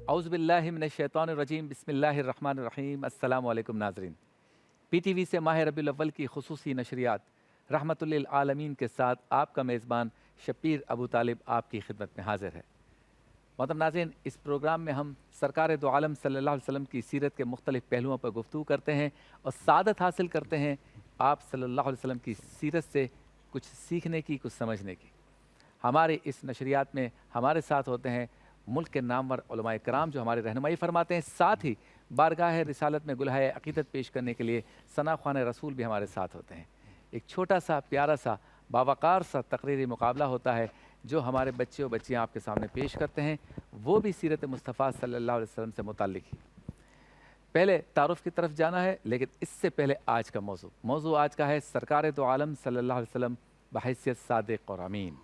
اعوذ باللہ من الشیطان الرجیم بسم اللہ الرحمن الرحیم۔ السلام علیکم ناظرین، پی ٹی وی سے ماہ ربیع الاول کی خصوصی نشریات رحمت للعالمین کے ساتھ آپ کا میزبان شبیر ابو طالب آپ کی خدمت میں حاضر ہے۔ محترم ناظرین، اس پروگرام میں ہم سرکار دو عالم صلی اللہ علیہ وسلم کی سیرت کے مختلف پہلوؤں پر گفتگو کرتے ہیں اور سعادت حاصل کرتے ہیں آپ صلی اللہ علیہ وسلم کی سیرت سے کچھ سیکھنے کی، کچھ سمجھنے کی۔ ہمارے اس نشریات میں ہمارے ساتھ ہوتے ہیں ملک کے نامور علماء کرام جو ہماری رہنمائی فرماتے ہیں، ساتھ ہی بارگاہ رسالت میں گلہائے عقیدت پیش کرنے کے لیے ثنا خوان رسول بھی ہمارے ساتھ ہوتے ہیں۔ ایک چھوٹا سا پیارا سا باوقار سا تقریری مقابلہ ہوتا ہے جو ہمارے بچے و بچیاں آپ کے سامنے پیش کرتے ہیں، وہ بھی سیرت مصطفیٰ صلی اللہ علیہ وسلم سے متعلق ہی۔ پہلے تعارف کی طرف جانا ہے، لیکن اس سے پہلے آج کا موضوع آج کا ہے سرکار دو عالم صلی اللہ علیہ وسلم بحیثیت صادق اور امین۔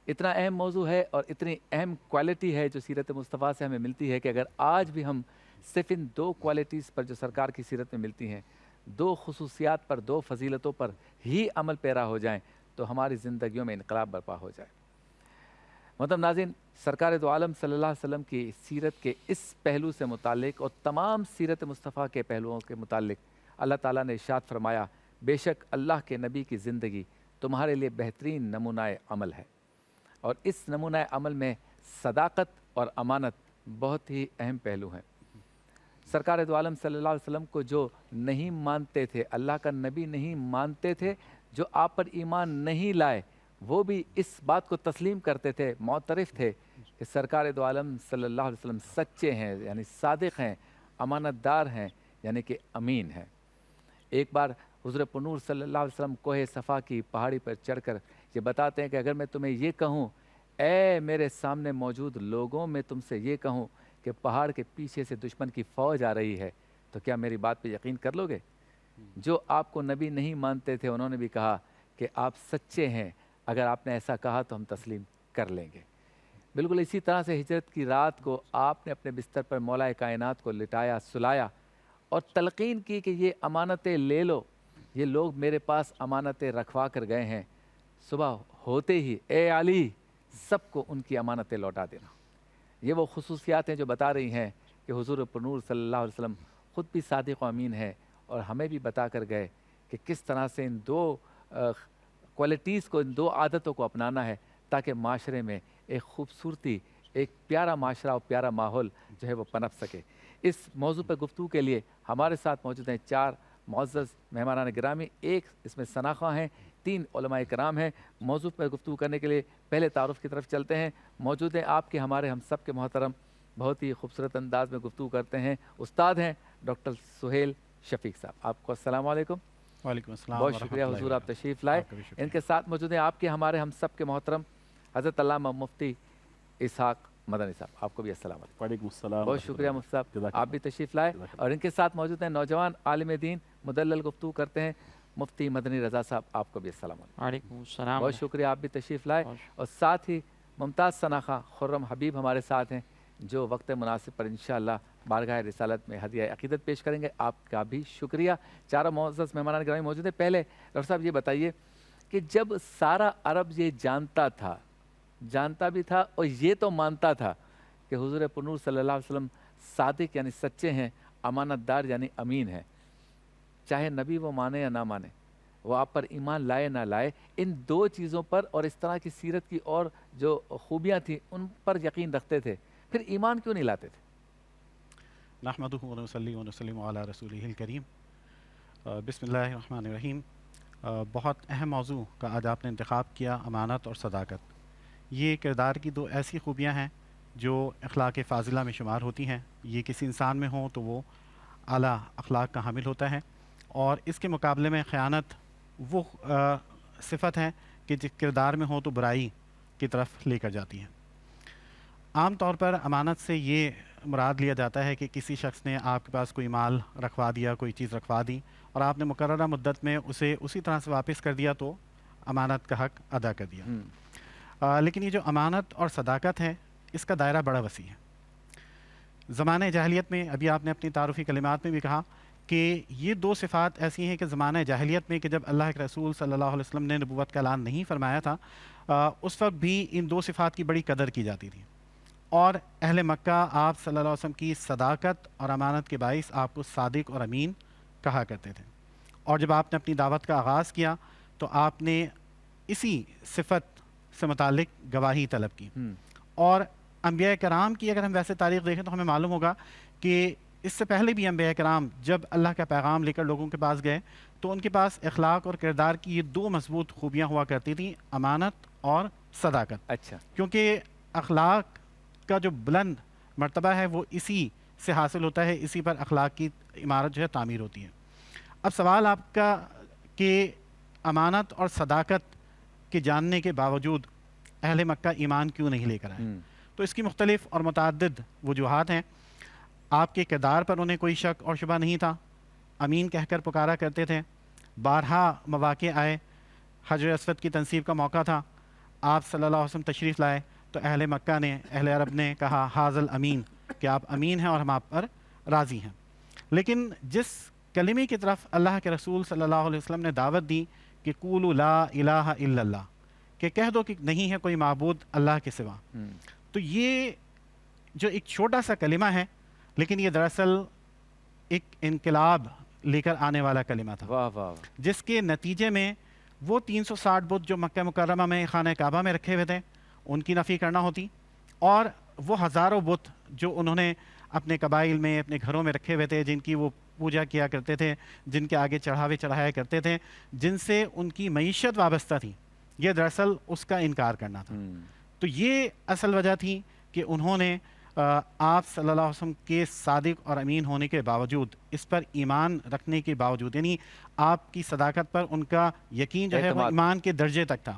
اتنا اہم موضوع ہے اور اتنی اہم کوالٹی ہے جو سیرت مصطفیٰ سے ہمیں ملتی ہے کہ اگر آج بھی ہم صرف ان دو کوالٹیز پر جو سرکار کی سیرت میں ملتی ہیں، دو خصوصیات پر، دو فضیلتوں پر ہی عمل پیرا ہو جائیں تو ہماری زندگیوں میں انقلاب برپا ہو جائے۔ محترم ناظرین، سرکار دو عالم صلی اللہ علیہ وسلم کی سیرت کے اس پہلو سے متعلق اور تمام سیرت مصطفیٰ کے پہلوؤں کے متعلق اللہ تعالیٰ نے ارشاد فرمایا، بے شک اللہ کے نبی کی زندگی تمہارے لیے بہترین نمونہ عمل ہے، اور اس نمونہ عمل میں صداقت اور امانت بہت ہی اہم پہلو ہیں۔ سرکار دو عالم صلی اللہ علیہ وسلم کو جو نہیں مانتے تھے، اللہ کا نبی نہیں مانتے تھے، جو آپ پر ایمان نہیں لائے، وہ بھی اس بات کو تسلیم کرتے تھے، معترف تھے کہ سرکار دو عالم صلی اللہ علیہ وسلم سچے ہیں، یعنی صادق ہیں، امانت دار ہیں، یعنی کہ امین ہیں۔ ایک بار حضور پنور صلی اللہ علیہ وسلم کوہ صفا کی پہاڑی پر چڑھ کر یہ بتاتے ہیں کہ اگر میں تمہیں یہ کہوں، اے میرے سامنے موجود لوگوں، میں تم سے یہ کہوں کہ پہاڑ کے پیچھے سے دشمن کی فوج آ رہی ہے، تو کیا میری بات پہ یقین کر لو گے؟ جو آپ کو نبی نہیں مانتے تھے انہوں نے بھی کہا کہ آپ سچے ہیں، اگر آپ نے ایسا کہا تو ہم تسلیم کر لیں گے۔ بالکل اسی طرح سے ہجرت کی رات کو آپ نے اپنے بستر پر مولا کائنات کو لٹایا، سلایا اور تلقین کی کہ یہ امانتیں لے لو، یہ لوگ میرے پاس امانتیں رکھوا کر گئے ہیں، صبح ہوتے ہی اے علی سب کو ان کی امانتیں لوٹا دینا۔ یہ وہ خصوصیات ہیں جو بتا رہی ہیں کہ حضور پنور صلی اللہ علیہ وسلم خود بھی صادق و امین ہے، اور ہمیں بھی بتا کر گئے کہ کس طرح سے ان دو کوالٹیز کو، ان دو عادتوں کو اپنانا ہے تاکہ معاشرے میں ایک خوبصورتی، ایک پیارا معاشرہ اور پیارا ماحول جو ہے وہ پنپ سکے۔ اس موضوع پر گفتگو کے لیے ہمارے ساتھ موجود ہیں چار معزز مہمانان گرامی، ایک اس میں ثنا خواں ہیں، تین علماء کرام ہیں۔ موضوع پر گفتگو کرنے کے لیے پہلے تعارف کی طرف چلتے ہیں۔ موجود ہیں آپ کے، ہمارے، ہم سب کے محترم، بہت ہی خوبصورت انداز میں گفتگو کرتے ہیں، استاد ہیں ڈاکٹر سہیل شفیق صاحب۔ آپ کو السلام علیکم۔ وعلیکم السلام، بہت شکریہ حضور، آپ تشریف لائے۔ ان کے ساتھ موجود ہیں آپ کے، ہمارے، ہم سب کے محترم حضرت علامہ مفتی اسحاق مدنی صاحب، آپ کو بھی السلام علیکم۔ وعلیکم السلام، بہت شکریہ مفتی صاحب، آپ بھی تشریف لائے۔ اور ان کے ساتھ موجود ہیں نوجوان عالم دین، مدلل گفتگو کرتے ہیں، مفتی مدنی رضا صاحب، آپ کو بھی السلام علیکم۔ وعلیکم السلام، بہت شکریہ، آپ بھی تشریف لائے۔ اور ساتھ ہی ممتاز ثنا خواں خرم حبیب ہمارے ساتھ ہیں جو وقت مناسب پر انشاءاللہ بارگاہ رسالت میں ہدیہ عقیدت پیش کریں گے، آپ کا بھی شکریہ۔ چاروں معزز مہمان گرامی موجود ہیں۔ پہلے ڈاکٹر صاحب یہ بتائیے کہ جب سارا عرب یہ جانتا بھی تھا اور یہ تو مانتا تھا کہ حضور پنور صلی اللہ علیہ وسلم صادق یعنی سچے ہیں، امانت دار یعنی امین ہیں، چاہے نبی وہ مانے یا نہ مانے، وہ آپ پر ایمان لائے نہ لائے، ان دو چیزوں پر اور اس طرح کی سیرت کی اور جو خوبیاں تھیں ان پر یقین رکھتے تھے، پھر ایمان کیوں نہیں لاتے تھے؟ نحمدہ و نصلی و نسلم علی رسولہ الکریم۔ بسم اللہ الرحمن الرحیم۔ بہت اہم موضوع کا آج آپ نے انتخاب کیا، امانت اور صداقت۔ یہ کردار کی دو ایسی خوبیاں ہیں جو اخلاق فاضلہ میں شمار ہوتی ہیں۔ یہ کسی انسان میں ہوں تو وہ اعلیٰ اخلاق کا حامل ہوتا ہے، اور اس کے مقابلے میں خیانت وہ صفت ہے کہ جس کردار میں ہو تو برائی کی طرف لے کر جاتی ہے۔ عام طور پر امانت سے یہ مراد لیا جاتا ہے کہ کسی شخص نے آپ کے پاس کوئی مال رکھوا دیا، کوئی چیز رکھوا دی، اور آپ نے مقررہ مدت میں اسے اسی طرح سے واپس کر دیا تو امانت کا حق ادا کر دیا۔ لیکن یہ جو امانت اور صداقت ہے، اس کا دائرہ بڑا وسیع ہے۔ زمانہ جاہلیت میں، ابھی آپ نے اپنی تعارفی کلمات میں بھی کہا کہ یہ دو صفات ایسی ہیں کہ زمانہ جاہلیت میں، کہ جب اللہ کے رسول صلی اللہ علیہ وسلم نے نبوت کا اعلان نہیں فرمایا تھا، اس وقت بھی ان دو صفات کی بڑی قدر کی جاتی تھی۔ اور اہل مکہ آپ صلی اللہ علیہ وسلم کی صداقت اور امانت کے باعث آپ کو صادق اور امین کہا کرتے تھے. اور جب آپ نے اپنی دعوت کا آغاز کیا تو آپ نے اسی صفت سے متعلق گواہی طلب کی. اور انبیاء کرام کی اگر ہم ویسے تاریخ دیکھیں تو ہمیں معلوم ہوگا کہ اس سے پہلے بھی انبیاء کرام جب اللہ کا پیغام لے کر لوگوں کے پاس گئے تو ان کے پاس اخلاق اور کردار کی یہ دو مضبوط خوبیاں ہوا کرتی تھیں, امانت اور صداقت. اچھا. کیونکہ اخلاق کا جو بلند مرتبہ ہے وہ اسی سے حاصل ہوتا ہے, اسی پر اخلاق کی عمارت جو ہے تعمیر ہوتی ہے. اب سوال آپ کا کہ امانت اور صداقت کے جاننے کے باوجود اہل مکہ ایمان کیوں نہیں لے کر آئے؟ تو اس کی مختلف اور متعدد وجوہات ہیں. آپ کے کردار پر انہیں کوئی شک اور شبہ نہیں تھا, امین کہہ کر پکارا کرتے تھے. بارہا مواقع آئے, حجر اسود کی تنصیب کا موقع تھا, آپ صلی اللہ علیہ وسلم تشریف لائے تو اہل مکہ نے, اہل عرب نے کہا حاضل امین, کہ آپ امین ہیں اور ہم آپ پر راضی ہیں. لیکن جس کلمے کی طرف اللہ کے رسول صلی اللہ علیہ وسلم نے دعوت دی کہ قولوا لا الہ الا اللہ, کہ کہہ دو کہ نہیں ہے کوئی معبود اللہ کے سوا, تو یہ جو ایک چھوٹا سا کلمہ ہے لیکن یہ دراصل ایک انقلاب لے کر آنے والا کلمہ تھا. واہ واہ. جس کے نتیجے میں وہ 360 بت جو مکہ مکرمہ میں خانہ کعبہ میں رکھے ہوئے تھے ان کی نفی کرنا ہوتی, اور وہ ہزاروں بت جو انہوں نے اپنے قبائل میں اپنے گھروں میں رکھے ہوئے تھے, جن کی وہ پوجا کیا کرتے تھے, جن کے آگے چڑھاوے چڑھایا کرتے تھے, جن سے ان کی معیشت وابستہ تھی, یہ دراصل اس کا انکار کرنا تھا. تو یہ اصل وجہ تھی کہ انہوں نے آپ صلی اللہ علیہ وسلم کے صادق اور امین ہونے کے باوجود, اس پر ایمان رکھنے کے باوجود, یعنی آپ کی صداقت پر ان کا یقین جو ہے وہ ایمان کے درجے تک تھا,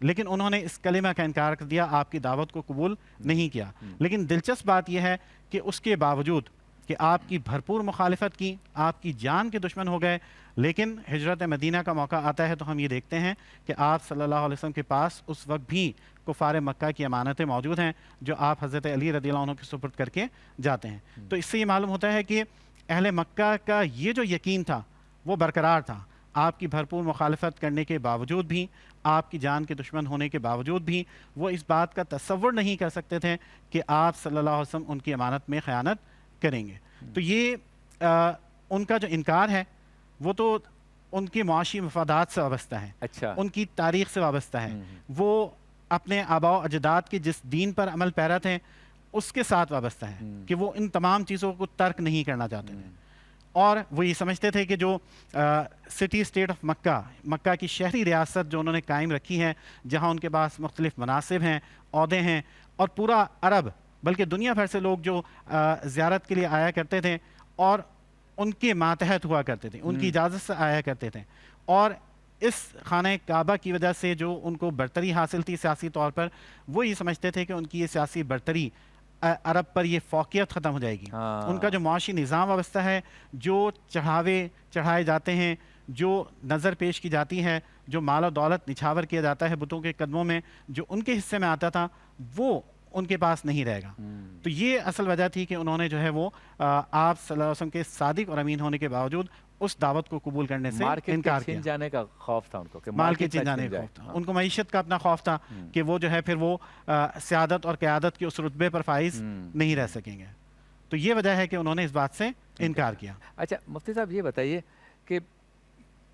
لیکن انہوں نے اس کلمہ کا انکار کر دیا, آپ کی دعوت کو قبول نہیں کیا. لیکن دلچسپ بات یہ ہے کہ اس کے باوجود کہ آپ کی بھرپور مخالفت کی, آپ کی جان کے دشمن ہو گئے, لیکن ہجرت مدینہ کا موقع آتا ہے تو ہم یہ دیکھتے ہیں کہ آپ صلی اللہ علیہ وسلم کے پاس اس وقت بھی کفار مکہ کی امانتیں موجود ہیں جو آپ حضرت علی رضی اللہ عنہ کے سپرد کر کے جاتے ہیں. تو اس سے یہ معلوم ہوتا ہے کہ اہل مکہ کا یہ جو یقین تھا وہ برقرار تھا, آپ کی بھرپور مخالفت کرنے کے باوجود بھی, آپ کی جان کے دشمن ہونے کے باوجود بھی وہ اس بات کا تصور نہیں کر سکتے تھے کہ آپ صلی اللہ علیہ وسلم ان کی امانت میں خیانت کریں گے. تو یہ ان کا جو انکار ہے وہ تو ان کی معاشی مفادات سے وابستہ ہے, اچھا, ان کی تاریخ سے وابستہ ہے, وہ اپنے آباء و اجداد کے جس دین پر عمل پیرا تھے اس کے ساتھ وابستہ ہے کہ وہ ان تمام چیزوں کو ترک نہیں کرنا چاہتے تھے. اور وہ یہ سمجھتے تھے کہ جو سٹی اسٹیٹ آف مکہ, مکہ کی شہری ریاست جو انہوں نے قائم رکھی ہے, جہاں ان کے پاس مختلف مناصب ہیں, عہدے ہیں, اور پورا عرب بلکہ دنیا بھر سے لوگ جو زیارت کے لیے آیا کرتے تھے اور ان کے ماتحت ہوا کرتے تھے, ان کی اجازت سے آیا کرتے تھے, اور اس خانہ کعبہ کی وجہ سے جو ان کو برتری حاصل تھی سیاسی طور پر, وہ یہ سمجھتے تھے کہ ان کی یہ سیاسی برتری عرب پر یہ فوقیت ختم ہو جائے گی. ان کا جو معاشی نظام وابستہ ہے, جو چڑھاوے چڑھائے جاتے ہیں, جو نظر پیش کی جاتی ہے, جو مال و دولت نچھاور کیا جاتا ہے بتوں کے قدموں میں, جو ان کے حصے میں آتا تھا وہ ان کے پاس نہیں رہے گا. تو یہ اصل وجہ تھی کہ انہوں نے جو ہے وہ آپ صلی اللہ علیہ وسلم کے صادق اور امین ہونے کے باوجود اس دعوت کو قبول کرنے سے انکار کیا. جانے کا خوف تھا ان کو, کہ مال کے چھن جانے کا خوف تھا, ان کو معیشت کا اپنا خوف تھا کہ وہ جو ہے پھر وہ سیادت اور قیادت کے اس رتبے پر فائز نہیں رہ سکیں گے. تو یہ وجہ ہے کہ انہوں نے اس بات سے انکار کیا. اچھا مفتی صاحب یہ بتائیے کہ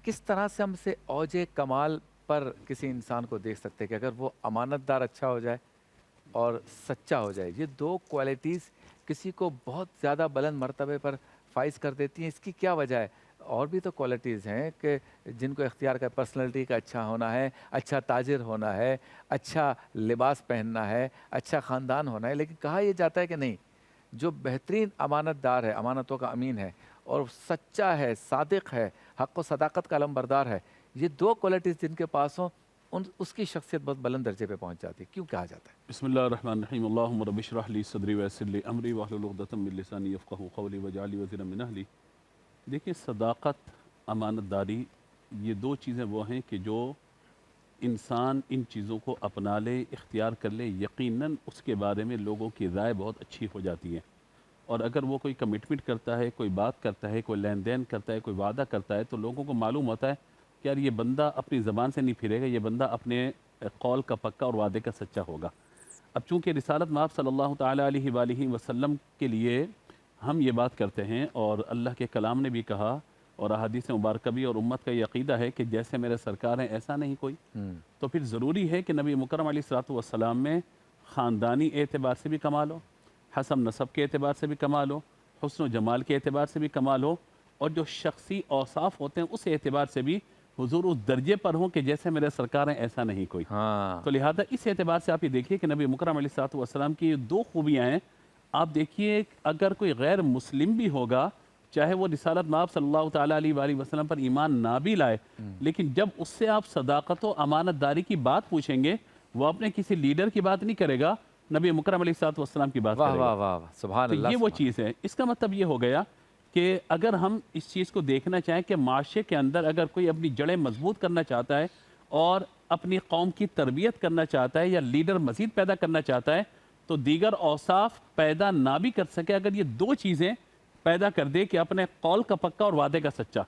کس طرح سے ہم سے اوج کمال پر کسی انسان کو دیکھ سکتے ہیں کہ اگر وہ امانت دار اچھا ہو جائے اور سچا ہو جائے, یہ دو کوالٹیز کسی کو بہت زیادہ بلند مرتبے پر فائز کر دیتی ہیں, اس کی کیا وجہ ہے؟ اور بھی تو کوالٹیز ہیں کہ جن کو اختیار کا, پرسنالٹی کا اچھا ہونا ہے, اچھا تاجر ہونا ہے, اچھا لباس پہننا ہے, اچھا خاندان ہونا ہے, لیکن کہا یہ جاتا ہے کہ نہیں, جو بہترین امانت دار ہے, امانتوں کا امین ہے اور سچا ہے, صادق ہے, حق و صداقت کا علمبردار ہے, یہ دو کوالٹیز جن کے پاس ہوں اس کی شخصیت بہت بلند درجے پہ پہنچ جاتی ہے. کیوں کہا جاتا ہے؟ بسم اللہ الرحمن الرحیم. اللہم رب اشرح لی صدری ویسر لی امری واحلل عقدۃ من لسانی یفقہوا قولی واجعل لی وزیرا من اہلی. دیکھیں, صداقت, امانت داری, یہ دو چیزیں وہ ہیں کہ جو انسان ان چیزوں کو اپنا لے, اختیار کر لے, یقیناً اس کے بارے میں لوگوں کی رائے بہت اچھی ہو جاتی ہے. اور اگر وہ کوئی کمٹمنٹ کرتا ہے, کوئی بات کرتا ہے, کوئی لین دین کرتا ہے, کوئی وعدہ کرتا ہے, تو لوگوں کو معلوم ہوتا ہے کہ یار یہ بندہ اپنی زبان سے نہیں پھرے گا, یہ بندہ اپنے قول کا پکا اور وعدے کا سچا ہوگا. اب چونکہ رسالت مآب صلی اللہ تعالیٰ علیہ وآلہ وسلم کے لیے ہم یہ بات کرتے ہیں، اور اللہ کے کلام نے بھی کہا اور احادیث مبارکہ بھی، اور امت کا یہ عقیدہ ہے کہ جیسے میرے سرکار ہیں ایسا نہیں کوئی، تو پھر ضروری ہے کہ نبی مکرم علیہ الصلوۃ والسلام میں خاندانی اعتبار سے بھی کمال ہو، حسب نسب کے اعتبار سے بھی کمال ہو، حسن و جمال کے اعتبار سے بھی کمال ہو، اور جو شخصی اوصاف ہوتے ہیں اس اعتبار سے بھی حضور اس درجے پر ہوں کہ جیسے میرے سرکار ہیں ایسا نہیں کوئی۔ ہاں تو لہذا اس اعتبار سے آپ یہ دیکھیے کہ نبی مکرم علیہ الصلوۃ والسلام کی دو خوبیاں ہیں۔ آپ دیکھیے اگر کوئی غیر مسلم بھی ہوگا، چاہے وہ رسالت مآب صلی اللہ تعالیٰ علیہ وآلہ وسلم پر ایمان نہ بھی لائے، لیکن جب اس سے آپ صداقت و امانت داری کی بات پوچھیں گے، وہ اپنے کسی لیڈر کی بات نہیں کرے گا، نبی مکرم علیہ الصلوۃ والسلام کی بات واہ کرے گا۔ واہ واہ واہ، سبحان تو اللہ، یہ وہ سبحان چیز ہے۔ اس کا مطلب یہ ہو گیا کہ اگر ہم اس چیز کو دیکھنا چاہیں کہ معاشرے کے اندر اگر کوئی اپنی جڑیں مضبوط کرنا چاہتا ہے اور اپنی قوم کی تربیت کرنا چاہتا ہے یا لیڈر مزید پیدا کرنا چاہتا ہے، تو دیگر اوصاف پیدا نہ بھی کر سکے، اگر یہ دو چیزیں پیدا کر دے کہ اپنے قول کا پکا اور وعدے کا سچا،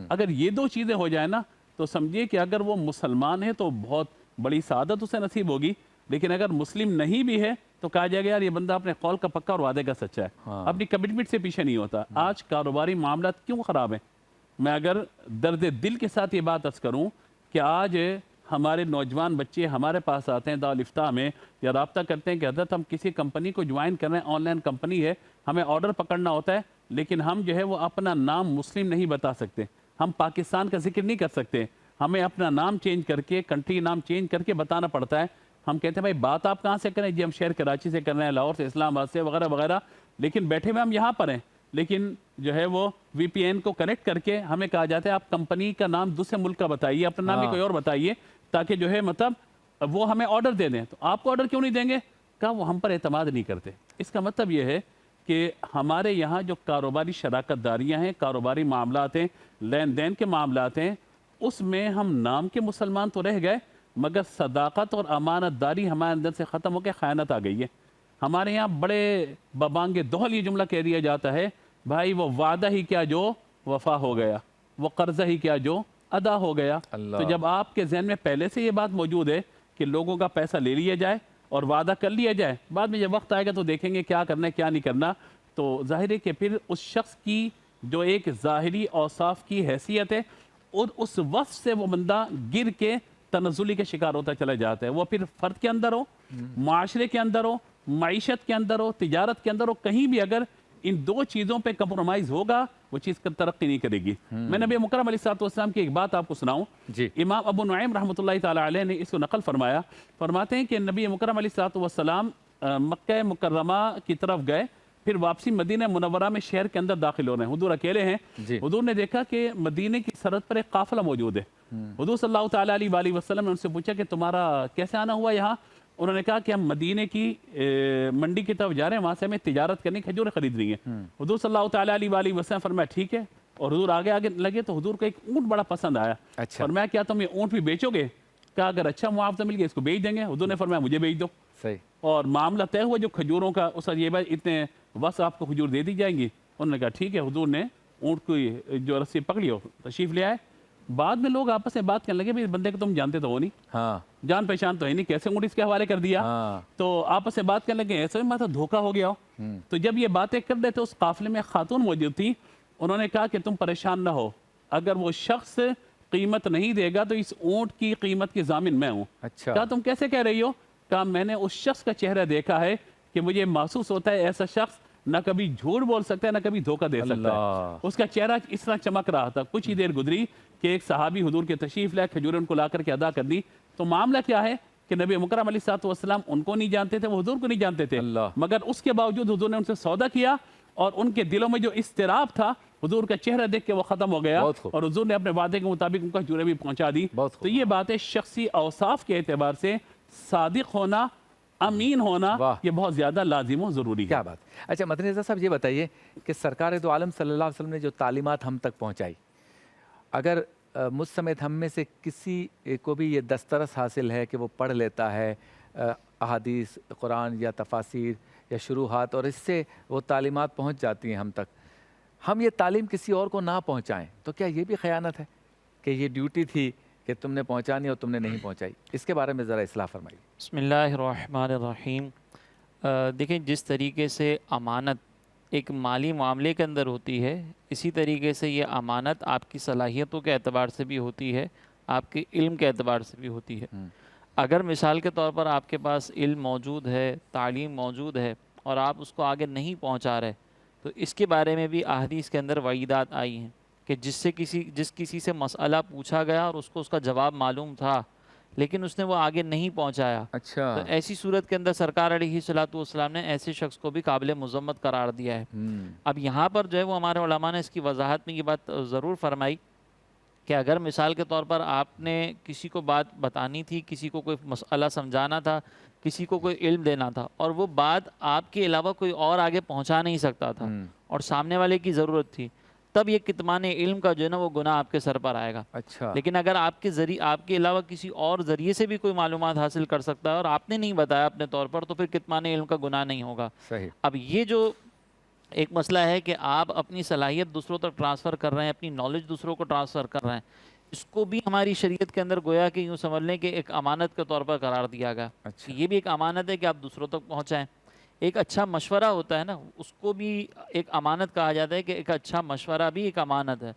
اگر یہ دو چیزیں ہو جائیں نا، تو سمجھیے کہ اگر وہ مسلمان ہے تو بہت بڑی سعادت اسے نصیب ہوگی، لیکن اگر مسلم نہیں بھی ہے تو کہا جائے گا یار یہ بندہ اپنے قول کا پکا اور وعدے کا سچا ہے، اپنی کمٹمنٹ سے پیچھے نہیں ہوتا۔ آج کاروباری معاملات کیوں خراب ہیں؟ میں اگر درد دل کے ساتھ یہ بات عرض کروں کہ آج ہمارے نوجوان بچے ہمارے پاس آتے ہیں دارالفتاح میں یا رابطہ کرتے ہیں کہ حضرت ہم کسی کمپنی کو جوائن کر رہے ہیں، آن لائن کمپنی ہے، ہمیں آرڈر پکڑنا ہوتا ہے، لیکن ہم جو ہے وہ اپنا نام مسلم نہیں بتا سکتے، ہم پاکستان کا ذکر نہیں کر سکتے، ہمیں اپنا نام چینج کر کے، کنٹری نام چینج کر کے بتانا پڑتا ہے۔ ہم کہتے ہیں بھائی بات آپ کہاں سے کریں؟ جی ہم شہر کراچی سے کر رہے ہیں، لاہور سے، اسلام آباد سے، وغیرہ وغیرہ، لیکن بیٹھے ہوئے ہم یہاں پر ہیں، لیکن جو ہے وہ وی پی این کو کنیکٹ کر کے ہمیں کہا جاتا ہے آپ کمپنی کا نام دوسرے ملک کا بتائیے، اپنا نام بھی کوئی اور بتائیے، تاکہ جو ہے مطلب وہ ہمیں آرڈر دے دیں۔ تو آپ کو آرڈر کیوں نہیں دیں گے؟ کہا وہ ہم پر اعتماد نہیں کرتے۔ اس کا مطلب یہ ہے کہ ہمارے یہاں جو کاروباری شراکت داریاں ہیں، کاروباری معاملات ہیں، لین دین کے معاملات ہیں، اس میں ہم نام کے مسلمان تو رہ گئے، مگر صداقت اور امانت داری ہمارے اندر سے ختم ہو کے خیانت آ گئی ہے۔ ہمارے یہاں بڑے ببانگ دوہل یہ جملہ کہہ دیا جاتا ہے، بھائی وہ وعدہ ہی کیا جو وفا ہو گیا، وہ قرضہ ہی کیا جو ادا ہو گیا۔ تو جب آپ کے ذہن میں پہلے سے یہ بات موجود ہے کہ لوگوں کا پیسہ لے لیا جائے اور وعدہ کر لیا جائے، بعد میں جب وقت آئے گا تو دیکھیں گے کیا کرنا ہے کیا نہیں کرنا، تو ظاہر ہے کہ پھر اس شخص کی جو ایک ظاہری اوصاف کی حیثیت ہے اور اس وصف سے وہ بندہ گر کے تنزلی کے شکار ہوتا چلا جاتا ہے۔ وہ پھر فرد کے اندر ہو، معاشرے کے اندر ہو، معیشت کے اندر ہو، تجارت کے اندر ہو، کہیں بھی اگر ان دو چیزوں پہ کمپرومائز ہوگا وہ چیز کا ترقی نہیں کرے گی۔ میں نبی مکرم علیہ الصلوۃ والسلام کی ایک بات آپ کو سناؤں۔ جی امام ابو نعیم رحمۃ اللہ تعالیٰ علیہ نے اس کو نقل فرمایا، فرماتے ہیں کہ نبی مکرم علیہ الصلوۃ والسلام مکہ مکرمہ کی طرف گئے، پھر واپسی مدینہ منورہ میں شہر کے اندر داخل ہو رہے ہیں، حضور اکیلے ہیں۔ جی حضور نے دیکھا کہ مدینہ کی سرحد پر ایک قافلہ موجود ہے۔ حضور صلی اللہ تعالیٰ علیہ وآلہ وسلم نے ان سے پوچھا کہ تمہارا کیسے آنا ہوا یہاں؟ انہوں نے کہا کہ ہم مدینہ کی منڈی کی طرف جا رہے ہیں، وہاں سے ہمیں تجارت کرنی، کھجوریں خرید رہی ہیں۔ حضور صلی اللہ تعالیٰ علیہ وآلہ وسلم فرمایا ٹھیک ہے، اور حضور آگے آگے لگے تو حضور کو ایک اونٹ بڑا پسند آیا۔ اچھا فرمایا کیا تم یہ اونٹ بھی بیچو گے؟ کہا اگر اچھا معاوضہ مل گیا اس کو بیچ دیں گے۔ حضور نے فرمایا مجھے بیچ دو، صحیح، اور معاملہ طے ہوا جو کھجوروں کا، اس یہ بھائی اتنے بس آپ کو کھجور دے دی جائیں گی۔ انہوں نے کہا ٹھیک ہے۔ حضور نے اونٹ کی جو رسی پکڑی ہو تشریف لے آئے۔ بعد میں لوگ آپس میں بات کرنے لگے بھائی اس بندے کو تم جانتے تو ہو نہیں، ہاں جان پہچان تو ہے نہیں، کیسے اونٹ اس کے حوالے کر دیا؟ ہاں تو آپس میں بات کرنے لگے، ایسے میں دھوکہ ہو گیا ہو۔ تو جب یہ باتیں کر رہے تھے اس قافلے میں خاتون موجود تھی، انہوں نے کہا کہ تم پریشان نہ ہو، اگر وہ شخص قیمت نہیں دے گا تو اس اونٹ کی قیمت کی ضامن میں ہوں۔ اچھا کہا تم کیسے کہہ رہی ہو؟ کہا میں نے اس شخص کا چہرہ دیکھا ہے کہ مجھے محسوس ہوتا ہے ایسا شخص نہ کبھی جھوٹ بول سکتا ہے نہ کبھی دھوکہ دے سکتا ہے۔ اللہ، اس کا چہرہ اس طرح چمک رہا تھا۔ کچھ ہی دیر گزری کہ ایک صحابی حضور کے تشریف لائے، کھجوریں ان کو لا کر کے ادا کر دی۔ تو معاملہ کیا ہے کہ نبی مکرم علیہ الصلوۃ والسلام ان کو نہیں جانتے تھے، وہ حضور کو نہیں جانتے تھے، اللہ، مگر اس کے باوجود حضور نے ان سے سودا کیا، اور ان کے دلوں میں جو اضطراب تھا حضور کا چہرہ دیکھ کے وہ ختم ہو گیا، بہت خوب، اور حضور نے اپنے وعدے کے مطابق ان کو کھجوریں بھی پہنچا دی۔ بہت خوب، تو یہ باتیں شخصی اوصاف کے اعتبار سے صادق ہونا، امین ہونا، واہ، یہ بہت زیادہ لازم و ضروری ہے۔ کیا بات۔ اچھا مدنی رضا صاحب یہ بتائیے کہ سرکار دو عالم صلی اللہ علیہ وسلم نے جو تعلیمات ہم تک پہنچائی، اگر مجھ سمیت ہم میں سے کسی کو بھی یہ دسترس حاصل ہے کہ وہ پڑھ لیتا ہے احادیث قرآن یا تفاسیر یا شروحات، اور اس سے وہ تعلیمات پہنچ جاتی ہیں ہم تک، ہم یہ تعلیم کسی اور کو نہ پہنچائیں، تو کیا یہ بھی خیانت ہے کہ یہ ڈیوٹی تھی کہ تم نے پہنچانی اور تم نے نہیں پہنچائی، اس کے بارے میں ذرا اصلاح فرمائیے۔ بسم اللہ الرحمن الرحیم۔ دیکھیں، جس طریقے سے امانت ایک مالی معاملے کے اندر ہوتی ہے، اسی طریقے سے یہ امانت آپ کی صلاحیتوں کے اعتبار سے بھی ہوتی ہے، آپ کے علم کے اعتبار سے بھی ہوتی ہے۔ اگر مثال کے طور پر آپ کے پاس علم موجود ہے، تعلیم موجود ہے، اور آپ اس کو آگے نہیں پہنچا رہے، تو اس کے بارے میں بھی احادیث کے اندر وعیدات آئی ہیں کہ جس کسی سے مسئلہ پوچھا گیا اور اس کو اس کا جواب معلوم تھا لیکن اس نے وہ آگے نہیں پہنچایا، اچھا، تو ایسی صورت کے اندر سرکار علیہ الصلوۃ والسلام نے ایسے شخص کو بھی قابل مذمت قرار دیا ہے۔ اب یہاں پر جو ہے وہ ہمارے علماء نے اس کی وضاحت میں یہ بات ضرور فرمائی کہ اگر مثال کے طور پر آپ نے کسی کو بات بتانی تھی، کسی کو کوئی مسئلہ سمجھانا تھا، کسی کو کوئی علم دینا تھا، اور وہ بات آپ کے علاوہ کوئی اور آگے پہنچا نہیں سکتا تھا اور سامنے والے کی ضرورت تھی، تب یہ کتمان علم کا جو ہے نا وہ گناہ آپ کے سر پر آئے گا۔ اچھا، لیکن اگر آپ کے علاوہ کسی اور ذریعے سے بھی کوئی معلومات حاصل کر سکتا ہے اور آپ نے نہیں بتایا اپنے طور پر، تو پھر کتمان علم کا گناہ نہیں ہوگا۔ صحیح۔ اب یہ جو ایک مسئلہ ہے کہ آپ اپنی صلاحیت دوسروں تک ٹرانسفر کر رہے ہیں، اپنی نالج دوسروں کو ٹرانسفر کر رہے ہیں، اس کو بھی ہماری شریعت کے اندر گویا کہ یوں سمجھ لیں کہ ایک امانت کے طور پر قرار دیا گیا۔ اچھا، یہ بھی ایک امانت ہے کہ آپ دوسروں تک پہنچائیں۔ ایک اچھا مشورہ ہوتا ہے نا، اس کو بھی ایک امانت کہا جاتا ہے کہ ایک اچھا مشورہ بھی ایک امانت ہے۔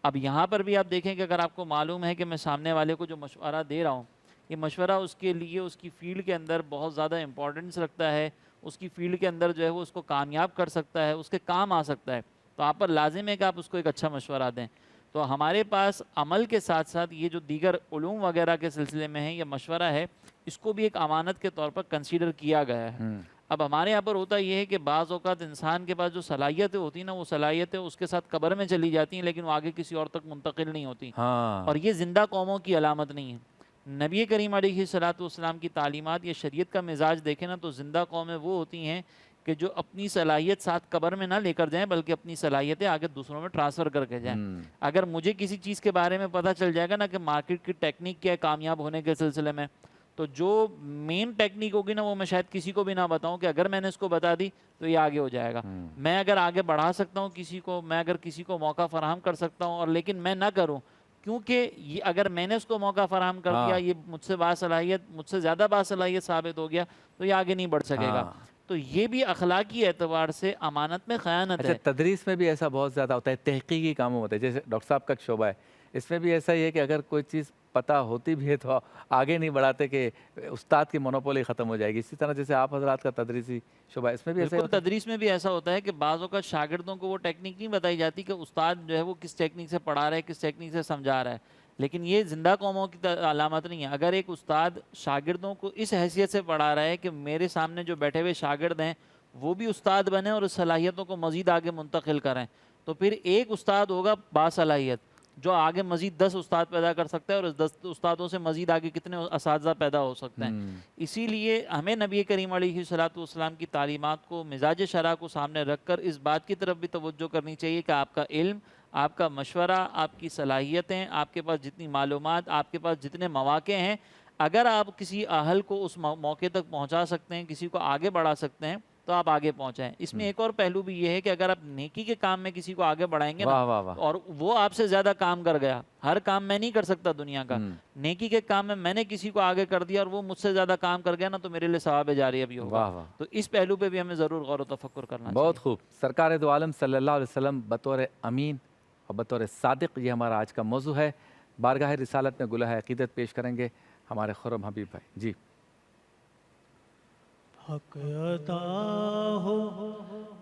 اب یہاں پر بھی آپ دیکھیں کہ اگر آپ کو معلوم ہے کہ میں سامنے والے کو جو مشورہ دے رہا ہوں، یہ مشورہ اس کے لیے اس کی فیلڈ کے اندر بہت زیادہ امپورٹنس رکھتا ہے، اس کی فیلڈ کے اندر جو ہے وہ اس کو کامیاب کر سکتا ہے، اس کے کام آ سکتا ہے، تو آپ پر لازم ہے کہ آپ اس کو ایک اچھا مشورہ دیں۔ تو ہمارے پاس عمل کے ساتھ ساتھ یہ جو دیگر علوم وغیرہ کے سلسلے میں ہے، یہ مشورہ ہے، اس کو بھی ایک امانت کے طور پر کنسیڈر کیا گیا ہے۔ اب ہمارے یہاں پر ہوتا یہ ہے کہ بعض اوقات انسان کے پاس جو صلاحیتیں ہوتی ہیں نا، وہ صلاحیتیں اس کے ساتھ قبر میں چلی جاتی ہیں لیکن وہ آگے کسی اور تک منتقل نہیں ہوتی، اور یہ زندہ قوموں کی علامت نہیں ہے۔ نبی کریم علیہ الصلوۃ والسلام کی تعلیمات، یہ شریعت کا مزاج دیکھیں نا، تو زندہ قومیں وہ ہوتی ہیں کہ جو اپنی صلاحیت ساتھ قبر میں نہ لے کر جائیں بلکہ اپنی صلاحیتیں آگے دوسروں میں ٹرانسفر کر کے جائیں۔ اگر مجھے کسی چیز کے بارے میں پتہ چل جائے گا نا کہ مارکیٹ کی ٹیکنیک کیا ہے کامیاب ہونے کے سلسلے میں، تو جو مین ٹیکنیک ہوگی نا وہ میں شاید کسی کو بھی نہ بتاؤں کہ اگر میں نے اس کو بتا دی تو یہ آگے ہو جائے گا۔ میں اگر آگے بڑھا سکتا ہوں کسی کو، میں اگر کسی کو موقع فراہم کر سکتا ہوں، اور لیکن میں نہ کروں، کیونکہ یہ اگر میں نے اس کو موقع فراہم کر دیا، یہ مجھ سے باصلاحیت، مجھ سے زیادہ باصلاحیت ثابت ہو گیا، تو یہ آگے نہیں بڑھ سکے گا۔ تو یہ بھی اخلاقی اعتبار سے امانت میں خیانت ہے۔ تدریس میں بھی ایسا بہت زیادہ ہوتا ہے، تحقیقی کاموں ہوتا ہے، جیسے ڈاکٹر صاحب کا شعبہ ہے، اس میں بھی ایسا ہی ہے کہ اگر کوئی چیز پتہ ہوتی بھی ہے تو آگے نہیں بڑھاتے کہ استاد کی مونوپولی ختم ہو جائے گی۔ اسی طرح جیسے آپ حضرات کا تدریسی شعبہ ہے، اس میں بھی ایسا ہی ہوتا ہے۔ تدریس میں بھی ایسا ہوتا ہے کہ بعض اوقات شاگردوں کو وہ ٹیکنیک نہیں بتائی جاتی کہ استاد جو ہے وہ کس ٹیکنیک سے پڑھا رہا ہے، کس ٹیکنیک سے سمجھا رہا ہے، لیکن یہ زندہ قوموں کی علامت نہیں ہے۔ اگر ایک استاد شاگردوں کو اس حیثیت سے پڑھا رہا ہے کہ میرے سامنے جو بیٹھے ہوئے شاگرد ہیں وہ بھی استاد بنیں اور اس صلاحیتوں کو مزید آگے منتقل کریں، تو پھر ایک استاد ہوگا باصلاحیت جو آگے مزید 10 استاد پیدا کر سکتا ہے، اور اس 10 استادوں سے مزید آگے کتنے اساتذہ پیدا ہو سکتے ہیں۔ اسی لیے ہمیں نبی کریم علیہ الصلوۃ والسلام کی تعلیمات کو، مزاج شرع کو سامنے رکھ کر اس بات کی طرف بھی توجہ کرنی چاہیے کہ آپ کا علم، آپ کا مشورہ، آپ کی صلاحیتیں، آپ کے پاس جتنی معلومات، آپ کے پاس جتنے مواقع ہیں، اگر آپ کسی اہل کو اس موقع تک پہنچا سکتے ہیں، کسی کو آگے بڑھا سکتے ہیں، تو آپ آگے پہنچائیں۔ اس میں ایک اور پہلو بھی یہ ہے کہ اگر آپ نیکی کے کام میں کسی کو آگے بڑھائیں گے نا، اور وہ آپ سے زیادہ کام کر گیا، ہر کام میں نہیں کر سکتا دنیا کا، نیکی کے کام میں نے کسی کو آگے کر دیا اور وہ مجھ سے زیادہ کام کر گیا نا، تو میرے لیے ثواب جاریہ بھی ہوگا۔ تو اس پہلو پہ بھی ہمیں ضرور غور و تفکر کرنا چاہیے۔ بہت خوب۔ سرکار دو عالم صلی اللہ علیہ وسلم بطور امین اور بطور صادق، یہ ہمارا آج کا موضوع ہے۔ بارگاہ رسالت میں گلہ عقیدت پیش کریں گے ہمارے خرم حبیب بھائی جی۔ حق ادا ہو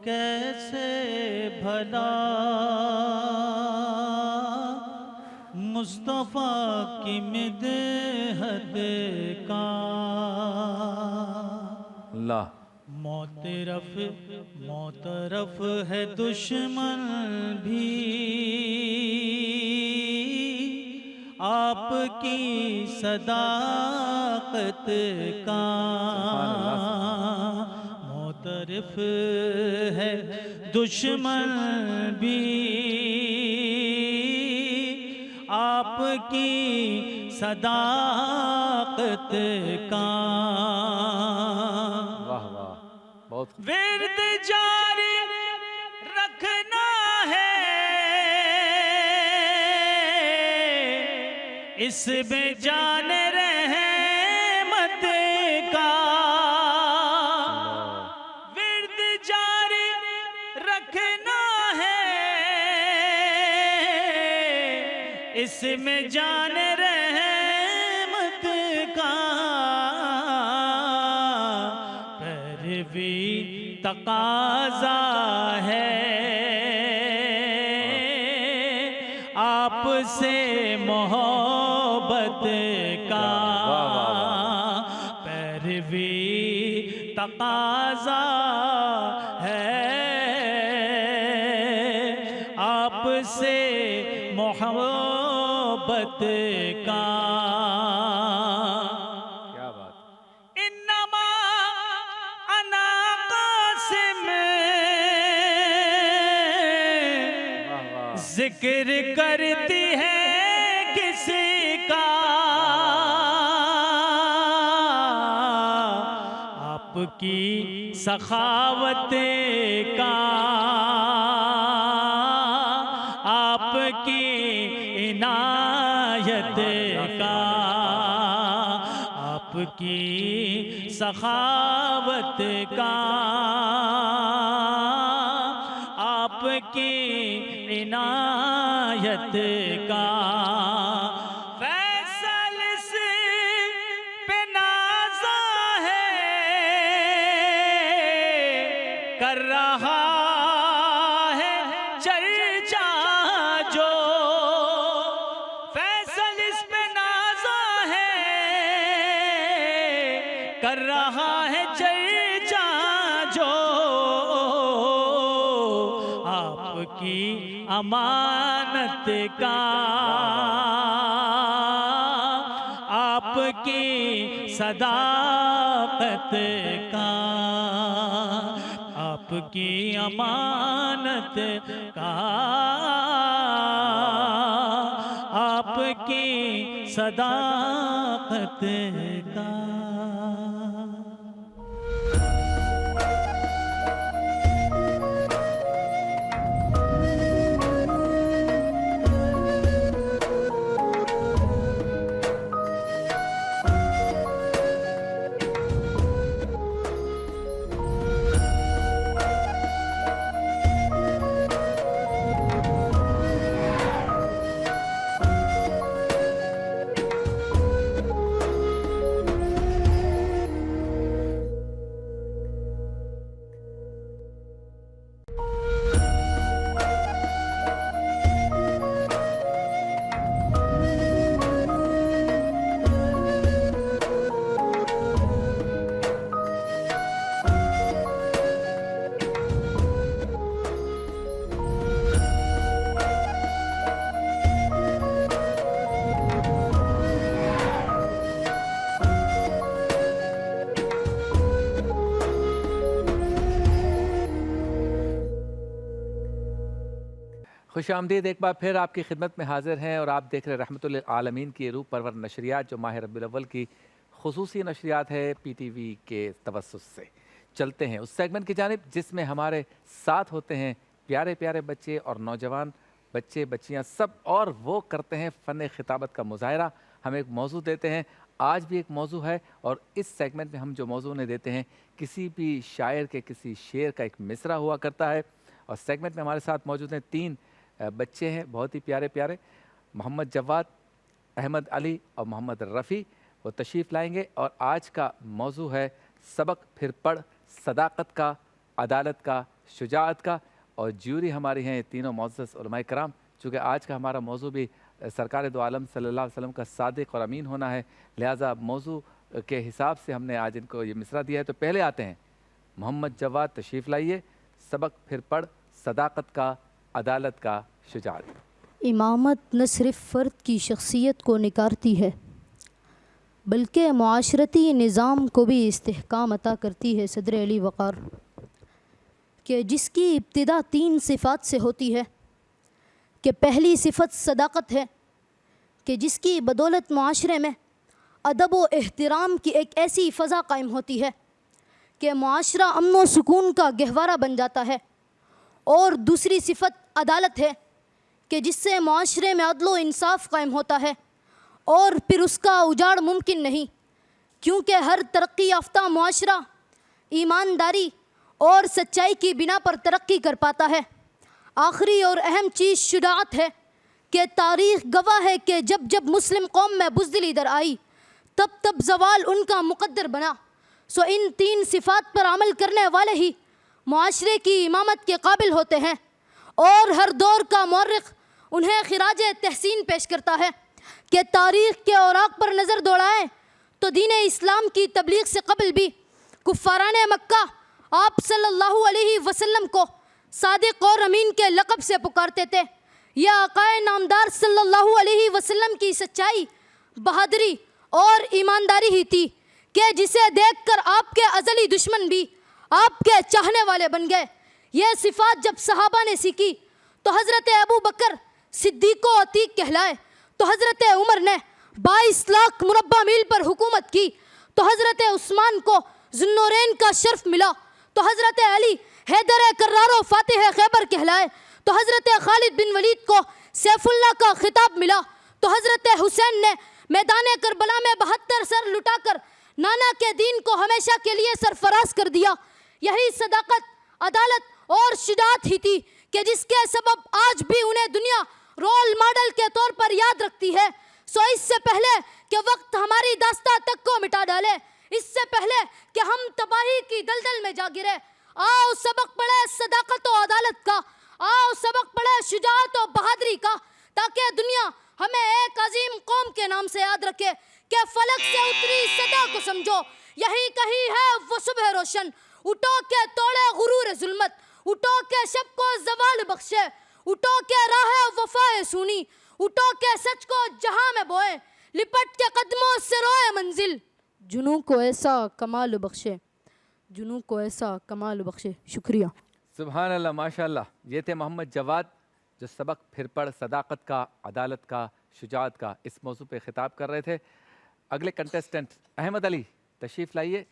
کیسے بھلا مصطفیٰ کی مدحت کا، اللہ موترف ہے دشمن بھی آپ کی صداقت کا، موترف ہے دشمن بھی آپ کی صداقت کا۔ واہ واہ، بہت ورد جاری رکھنا ہے اس میں جان رحمت کا ورد جاری رکھنا ہے، اس میں جان رحمت کا پیروی تقاضا ہے، آپ سے محبت کا پیروی تقاضا ہے، آپ سے محبت کا۔ کیا بات، انما انا قاسم، ذکر کرتی ہے کسی کا، آپ کی سخاوت کا، آپ کی عنایت کا، آپ کی سخاوت کا، آپ کی عنایت کا، فیصل سے پہ نازا ہے، کر رہا ہے چرچا جو، فیصل اس پہ نازا ہے، کر رہا ہے چرچا جو، آپ کی امانت کا، آپ کی صداقت کا، آپ کی امانت کا، آپ کی صداقت کا۔ خوش آمدید، ایک بار پھر آپ کی خدمت میں حاضر ہیں اور آپ دیکھ رہے رحمت للعالمین کی روح پرور نشریات، جو ماہ ربیع الاول کی خصوصی نشریات ہے پی ٹی وی کے توسط سے۔ چلتے ہیں اس سیگمنٹ کی جانب جس میں ہمارے ساتھ ہوتے ہیں پیارے پیارے بچے اور نوجوان بچے بچیاں سب، اور وہ کرتے ہیں فن خطابت کا مظاہرہ۔ ہم ایک موضوع دیتے ہیں، آج بھی ایک موضوع ہے، اور اس سیگمنٹ میں ہم جو موضوع انہیں دیتے ہیں کسی بھی شاعر کے کسی شعر کا ایک مصرع ہوا کرتا ہے۔ اور سیگمنٹ میں ہمارے ساتھ موجود ہیں 3 بچے ہیں بہت ہی پیارے پیارے، محمد جواد، احمد علی اور محمد رفیع، وہ تشریف لائیں گے۔ اور آج کا موضوع ہے سبق پھر پڑھ، صداقت کا، عدالت کا، شجاعت کا۔ اور جیوری ہماری ہیں تینوں معزز علماء کرام۔ چونکہ آج کا ہمارا موضوع بھی سرکار دو عالم صلی اللہ علیہ وسلم کا صادق اور امین ہونا ہے، لہٰذا موضوع کے حساب سے ہم نے آج ان کو یہ مصرع دیا ہے۔ تو پہلے آتے ہیں محمد جواد، تشریف لائیے۔ سبق پھر پڑھ، صداقت کا، عدالت کا، شجاعت۔ امامت نہ صرف فرد کی شخصیت کو نکارتی ہے بلکہ معاشرتی نظام کو بھی استحکام عطا کرتی ہے۔ صدر علی وقار کہ جس کی ابتدا 3 صفات سے ہوتی ہے، کہ پہلی صفت صداقت ہے، کہ جس کی بدولت معاشرے میں ادب و احترام کی ایک ایسی فضا قائم ہوتی ہے کہ معاشرہ امن و سکون کا گہوارہ بن جاتا ہے۔ اور دوسری صفت عدالت ہے کہ جس سے معاشرے میں عدل و انصاف قائم ہوتا ہے۔ اور پھر اس کا اجاڑ ممکن نہیں، کیونکہ ہر ترقی یافتہ معاشرہ ایمانداری اور سچائی کی بنا پر ترقی کر پاتا ہے۔ آخری اور اہم چیز شجاعت ہے کہ تاریخ گواہ ہے کہ جب جب مسلم قوم میں بزدلی در آئی تب تب زوال ان کا مقدر بنا۔ سو ان 3 صفات پر عمل کرنے والے ہی معاشرے کی امامت کے قابل ہوتے ہیں، اور ہر دور کا مورخ انہیں خراج تحسین پیش کرتا ہے کہ تاریخ کے اوراق پر نظر دوڑائیں تو دین اسلام کی تبلیغ سے قبل بھی کفاران مکہ آپ صلی اللہ علیہ وسلم کو صادق اور امین کے لقب سے پکارتے تھے۔ یہ آقائے نامدار صلی اللہ علیہ وسلم کی سچائی، بہادری اور ایمانداری ہی تھی کہ جسے دیکھ کر آپ کے ازلی دشمن بھی آپ کے چاہنے والے بن گئے۔ یہ صفات جب صحابہ نے سیکھی تو حضرت ابو بکر صدیق و عتیق کہلائے، تو حضرت عمر نے 22 لاکھ مربع میل پر حکومت کی، تو حضرت عثمان کو ذوالنورین کا شرف ملا، تو حضرت علی حیدر کرار و فاتح خیبر کہلائے، تو حضرت خالد بن ولید کو سیف اللہ کا خطاب ملا، تو حضرت حسین نے میدان کربلا میں 72 سر لٹا کر نانا کے دین کو ہمیشہ کے لیے سرفراز کر دیا۔ یہی صداقت، عدالت اور شجاعت ہی تھی کہ جس کے سبب آج بھی انہیں دنیا رول ماڈل کے طور پر یاد رکھتی ہے۔ سو اس سے پہلے کہ وقت ہماری داستان تک کو مٹا ڈالے، اس سے پہلے کہ ہم تباہی کی دلدل میں جا گرے، آؤ سبق پڑھے صداقت و عدالت کا، آؤ سبق پڑھے شجاعت و بہادری کا، تاکہ دنیا ہمیں ایک عظیم قوم کے نام سے یاد رکھے کہ فلک سے اتری صدا کو سمجھو، یہی کہیں ہے وہ صبح روشن، اٹھو کے توڑے غرور ظلمت، اٹھو کے شب کو زوال بخشے، اٹھو کے راہ وفا سونی، اٹھو کے سچ کو جہاں میں بوئے، لپٹ کے قدموں سے روئے منزل، جنوں کو ایسا کمال بخشے، جنوں کو ایسا کمال بخشے۔ شکریہ۔ سبحان اللہ، ماشاء اللہ۔ یہ تھے محمد جواد جو سبق پھر پڑھ صداقت کا، عدالت کا، شجاعت کا اس موضوع پہ خطاب کر رہے تھے۔ اگلے کنٹیسٹنٹ احمد علی تشریف لائیے،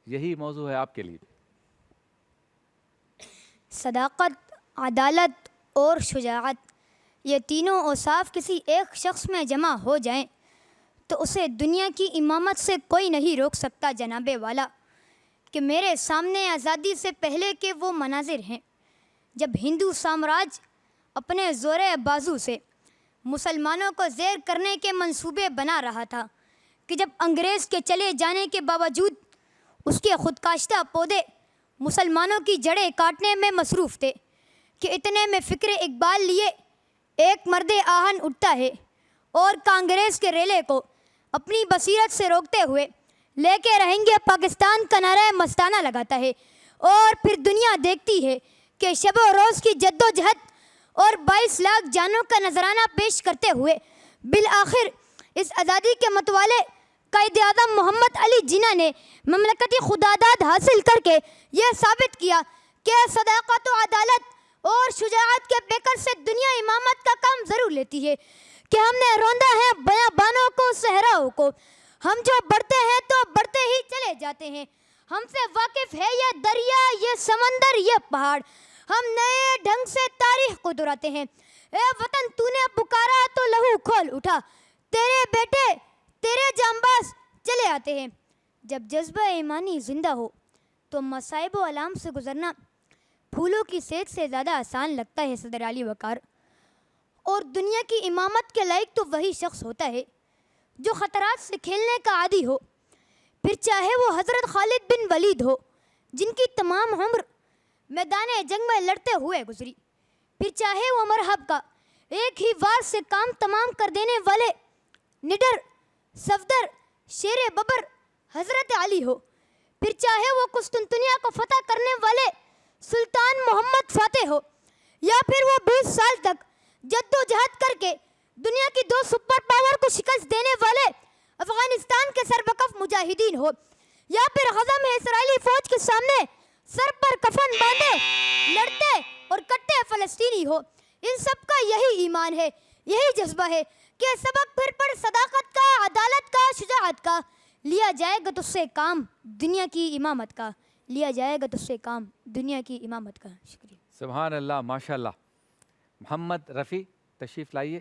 یہی موضوع ہے آپ کے لیے۔ صداقت، عدالت اور شجاعت، یہ تینوں اوصاف کسی ایک شخص میں جمع ہو جائیں تو اسے دنیا کی امامت سے کوئی نہیں روک سکتا۔ جناب والا کہ میرے سامنے آزادی سے پہلے کے وہ مناظر ہیں جب ہندو سامراج اپنے زور بازو سے مسلمانوں کو زیر کرنے کے منصوبے بنا رہا تھا، کہ جب انگریز کے چلے جانے کے باوجود اس کے خودکاشتہ پودے مسلمانوں کی جڑیں کاٹنے میں مصروف تھے، کہ اتنے میں فکر اقبال لیے ایک مرد آہن اٹھتا ہے اور کانگریس کے ریلے کو اپنی بصیرت سے روکتے ہوئے لے کے رہیں گے پاکستان کا نعرہ مستانہ لگاتا ہے، اور پھر دنیا دیکھتی ہے کہ شب و روز کی جد و جہد اور 22 لاکھ جانوں کا نذرانہ پیش کرتے ہوئے بالآخر اس آزادی کے متوالے قائد اعظم محمد علی جناح نے مملکتی خداداد حاصل کر کے یہ ثابت کیا کہ صداقت و عدالت اور شجاعت کے پیکر سے دنیا امامت کا کام ضرور لیتی ہے، کہ ہم نے روندا ہے بیابانوں کو، صحراؤں کو، ہم جو بڑھتے ہیں تو بڑھتے ہی چلے جاتے ہیں، ہم سے واقف ہے یہ دریا، یہ سمندر، یہ پہاڑ، ہم نئے ڈھنگ سے تاریخ کو دہراتے ہیں۔ اے وطن تو نے پکارا تو لہو کھول اٹھا، تیرے بیٹے تیرے جانباز چلے آتے ہیں۔ جب جذبہ ایمانی زندہ ہو تو مصائب و علام سے گزرنا پھولوں کی سیج سے زیادہ آسان لگتا ہے صدر علی وقار، اور دنیا کی امامت کے لائق تو وہی شخص ہوتا ہے جو خطرات سے کھیلنے کا عادی ہو، پھر چاہے وہ حضرت خالد بن ولید ہو جن کی تمام عمر میدان جنگ میں لڑتے ہوئے گزری، پھر چاہے وہ مرحب کا ایک ہی وار سے کام تمام کر دینے والے نڈر صفدر شیر ببر حضرت علی ہو، پھر چاہے وہ قسطنطنیہ کو فتح کرنے والے سلطان محمد فاتح ہو، یا پھر وہ 20 سال تک جد و جہد کر کے دنیا کی 2 سپر پاور کو شکست دینے والے افغانستان کے سربکف مجاہدین ہو، یا پھر غزم اسرائیلی فوج کے سامنے سر پر کفن باندھے لڑتے اور کٹتے فلسطینی ہو۔ ان سب کا یہی ایمان ہے، یہی جذبہ ہے کہ سبق پھر پڑھ صداقت کا، عدالت کا، شجاعت کا، لیا جائے گا تو سے کام دنیا کی امامت کا، لیا جائے گا تو سے کام دنیا کی امامت کا۔ شکریہ۔ سبحان اللہ، ماشاء اللہ۔ محمد رفیع تشریف لائیے،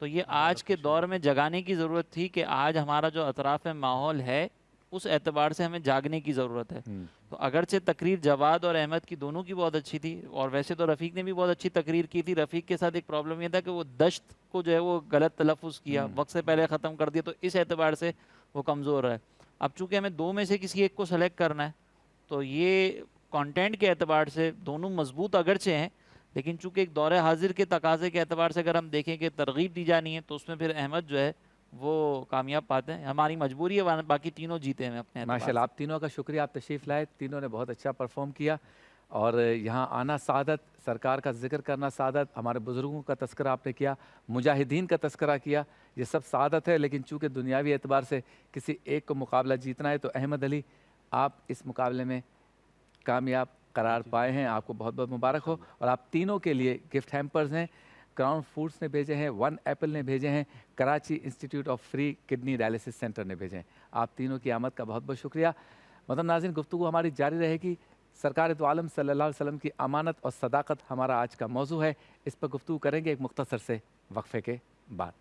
تو یہ آج کے دور میں جگانے کی ضرورت تھی کہ آج ہمارا جو اطراف ماحول ہے اس اعتبار سے ہمیں جاگنے کی ضرورت ہے. تو اگرچہ تقریر جواد اور احمد کی دونوں کی بہت اچھی تھی، اور ویسے تو رفیق نے بھی بہت اچھی تقریر کی تھی. رفیق کے ساتھ ایک پرابلم یہ تھا کہ وہ دشت کو جو ہے وہ غلط تلفظ کیا، وقت سے پہلے ختم کر دیا، تو اس اعتبار سے وہ کمزور ہے. اب چونکہ ہمیں دو میں سے کسی ایک کو سلیکٹ کرنا ہے تو یہ کانٹینٹ کے اعتبار سے دونوں مضبوط اگرچہ ہیں، لیکن چونکہ ایک دور حاضر کے تقاضے کے اعتبار سے اگر ہم دیکھیں کہ ترغیب دی جانی ہے تو اس میں پھر احمد جو ہے وہ کامیاب پاتے ہیں. ہماری مجبوری ہے، ورنہ باقی تینوں جیتے ہیں اپنے اعتبار سے. ماشاءاللہ، آپ تینوں کا شکریہ، آپ تشریف لائے، تینوں نے بہت اچھا پرفارم کیا. اور یہاں آنا سعادت، سرکار کا ذکر کرنا سعادت، ہمارے بزرگوں کا تذکرہ آپ نے کیا، مجاہدین کا تذکرہ کیا، یہ سب سعادت ہے. لیکن چونکہ دنیاوی اعتبار سے کسی ایک کو مقابلہ جیتنا ہے تو احمد علی آپ اس مقابلے میں کامیاب قرار پائے ہیں. آپ کو بہت بہت مبارک ہو. اور آپ تینوں کے لیے گفٹ ہیمپرز ہیں، کراؤن فوڈس نے بھیجے ہیں، ون ایپل نے بھیجے ہیں، Karachi institute of free kidney dialysis centre نے بھیجے ہیں. آپ تینوں کی آمد کا بہت بہت شکریہ. محترم ناظرین، گفتگو ہماری جاری رہے گی. سرکار دو عالم صلی اللہ علیہ وسلم کی امانت اور صداقت ہمارا آج کا موضوع ہے. اس پر گفتگو کریں گے ایک مختصر سے وقفے کے بعد.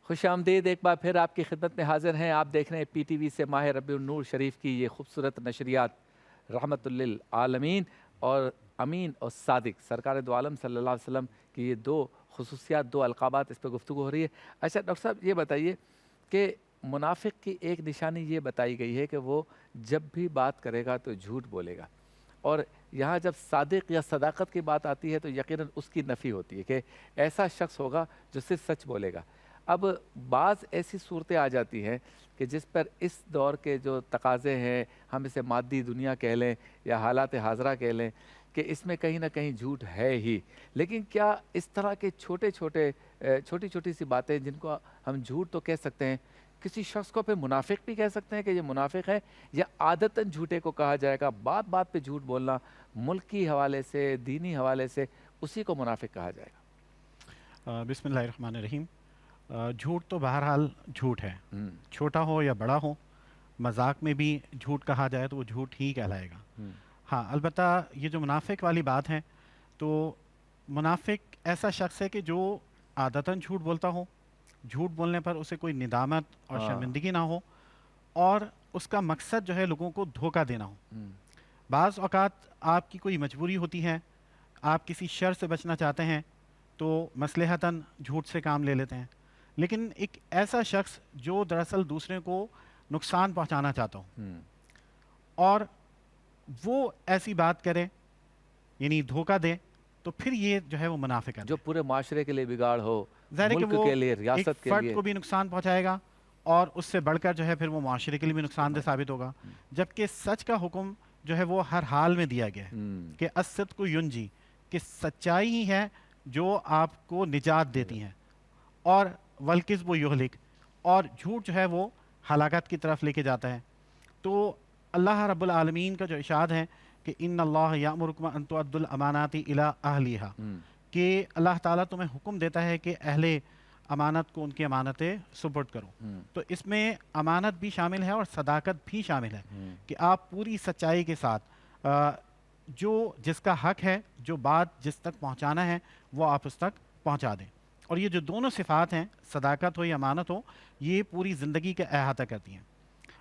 خوش آمدید، ایک بار پھر آپ کی خدمت میں حاضر ہیں. آپ دیکھ رہے ہیں پی ٹی وی سے ماہ ربیع النور شریف کی یہ خوبصورت نشریات رحمت للعالمین. اور امین اور صادق سرکار دو عالم صلی اللہ علیہ وسلم کی یہ دو خصوصیات، دو القابات، اس پہ گفتگو ہو رہی ہے. اچھا ڈاکٹر صاحب، یہ بتائیے کہ منافق کی ایک نشانی یہ بتائی گئی ہے کہ وہ جب بھی بات کرے گا تو جھوٹ بولے گا، اور یہاں جب صادق یا صداقت کی بات آتی ہے تو یقیناً اس کی نفی ہوتی ہے کہ ایسا شخص ہوگا جو صرف سچ بولے گا. اب بعض ایسی صورتیں آ جاتی ہیں کہ جس پر اس دور کے جو تقاضے ہیں، ہم اسے مادی دنیا کہہ لیں یا حالات حاضرہ کہہ لیں، کہ اس میں کہیں نہ کہیں جھوٹ ہے ہی. لیکن کیا اس طرح کے چھوٹی چھوٹی سی باتیں جن کو ہم جھوٹ تو کہہ سکتے ہیں، کسی شخص کو پھر منافق بھی کہہ سکتے ہیں کہ یہ منافق ہے، یا عادتاً جھوٹے کو کہا جائے گا، بات بات پہ جھوٹ بولنا، ملکی حوالے سے، دینی حوالے سے، اسی کو منافق کہا جائے گا؟ بسم اللہ الرحمن الرحیم. جھوٹ تو بہرحال جھوٹ ہے، چھوٹا ہو یا بڑا ہو. مذاق میں بھی جھوٹ کہا جائے تو وہ جھوٹ ہی کہلائے گا. ہاں، البتہ یہ جو منافق والی بات ہے، تو منافق ایسا شخص ہے کہ جو عادتاً جھوٹ بولتا ہو، جھوٹ بولنے پر اسے کوئی ندامت اور شرمندگی نہ ہو، اور اس کا مقصد جو ہے لوگوں کو دھوکہ دینا ہو. بعض اوقات آپ کی کوئی مجبوری ہوتی ہے، آپ کسی شر سے بچنا چاہتے ہیں تو مصلحتاً جھوٹ سے کام لے لیتے ہیں. لیکن ایک ایسا شخص جو دراصل دوسرے کو نقصان پہنچانا چاہتا ہو اور وہ ایسی بات کرے، یعنی دھوکہ دے، تو پھر یہ جو ہے وہ منافق ہے. جو پورے معاشرے کے لیے بگاڑ ہو، ظاہر ملک کے لیے، ریاست کے لیے، فرد کو بھی نقصان پہنچائے گا، اور اس سے بڑھ کر جو ہے پھر وہ معاشرے کے لیے بھی نقصان دہ ثابت ہوگا. جبکہ سچ کا حکم جو ہے وہ ہر حال میں دیا گیا ہے کہ الصدق ینجی، کہ سچائی ہی ہے جو آپ کو نجات دیتی ہے، اور والکذب یہلک، اور جھوٹ جو ہے وہ ہلاکت کی طرف لے کے جاتا ہے. تو اللہ رب العالمین کا جو ارشاد ہے کہ ان اللہ یامرکم ان تؤدوا الامانات الی اہلیہا، کہ اللہ تعالیٰ تمہیں حکم دیتا ہے کہ اہل امانت کو ان کی امانتیں سپرد کرو. تو اس میں امانت بھی شامل ہے اور صداقت بھی شامل ہے کہ آپ پوری سچائی کے ساتھ جو جس کا حق ہے، جو بات جس تک پہنچانا ہے، وہ آپ اس تک پہنچا دیں. اور یہ جو دونوں صفات ہیں، صداقت ہو یا امانت ہو، یہ پوری زندگی کا احاطہ کرتی ہیں.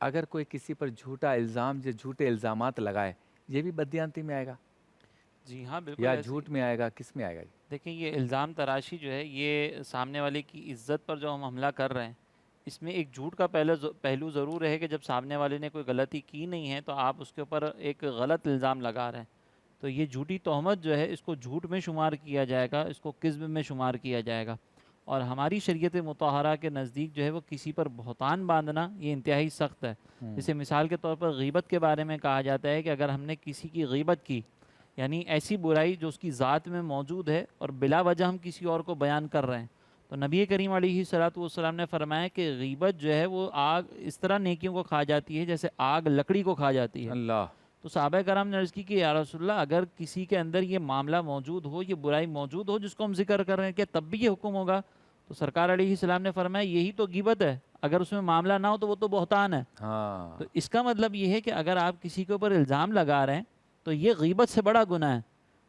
اگر کوئی کسی پر جھوٹا الزام یا جھوٹے الزامات لگائے یہ بھی بددیانتی میں آئے گا جی ہاں بالکل یا ایسے جھوٹ میں آئے گا، کس میں آئے گا؟ دیکھیں یہ الزام تراشی جو ہے یہ سامنے والے کی عزت پر جو ہم حملہ کر رہے ہیں، اس میں ایک جھوٹ کا پہلو ضرور ہے کہ جب سامنے والے نے کوئی غلطی کی نہیں ہے تو آپ اس کے اوپر ایک غلط الزام لگا رہے ہیں، تو یہ جھوٹی تہمت جو ہے اس کو جھوٹ میں شمار کیا جائے گا، اس کو کذب میں شمار کیا جائے گا۔ اور ہماری شریعت مطہرہ کے نزدیک جو ہے وہ کسی پر بہتان باندھنا یہ انتہائی سخت ہے۔ جیسے مثال کے طور پر غیبت کے بارے میں کہا جاتا ہے کہ اگر ہم نے کسی کی غیبت کی، یعنی ایسی برائی جو اس کی ذات میں موجود ہے اور بلا وجہ ہم کسی اور کو بیان کر رہے ہیں، تو نبی کریم علیہ السلام نے فرمایا کہ غیبت جو ہے وہ آگ اس طرح نیکیوں کو کھا جاتی ہے جیسے آگ لکڑی کو کھا جاتی ہے۔ اللہ، تو صحابہ کرام نے عرض کی کہ یا رسول اللہ اگر کسی کے اندر یہ معاملہ موجود ہو، یہ برائی موجود ہو جس کو ہم ذکر کر رہے ہیں، کیا تب بھی یہ حکم ہوگا؟ تو سرکار علیہ السلام نے فرمایا یہی تو غیبت ہے، اگر اس میں معاملہ نہ ہو تو وہ تو بہتان ہے۔ ہاں تو اس کا مطلب یہ ہے کہ اگر آپ کسی کے اوپر الزام لگا رہے ہیں تو یہ غیبت سے بڑا گناہ ہے،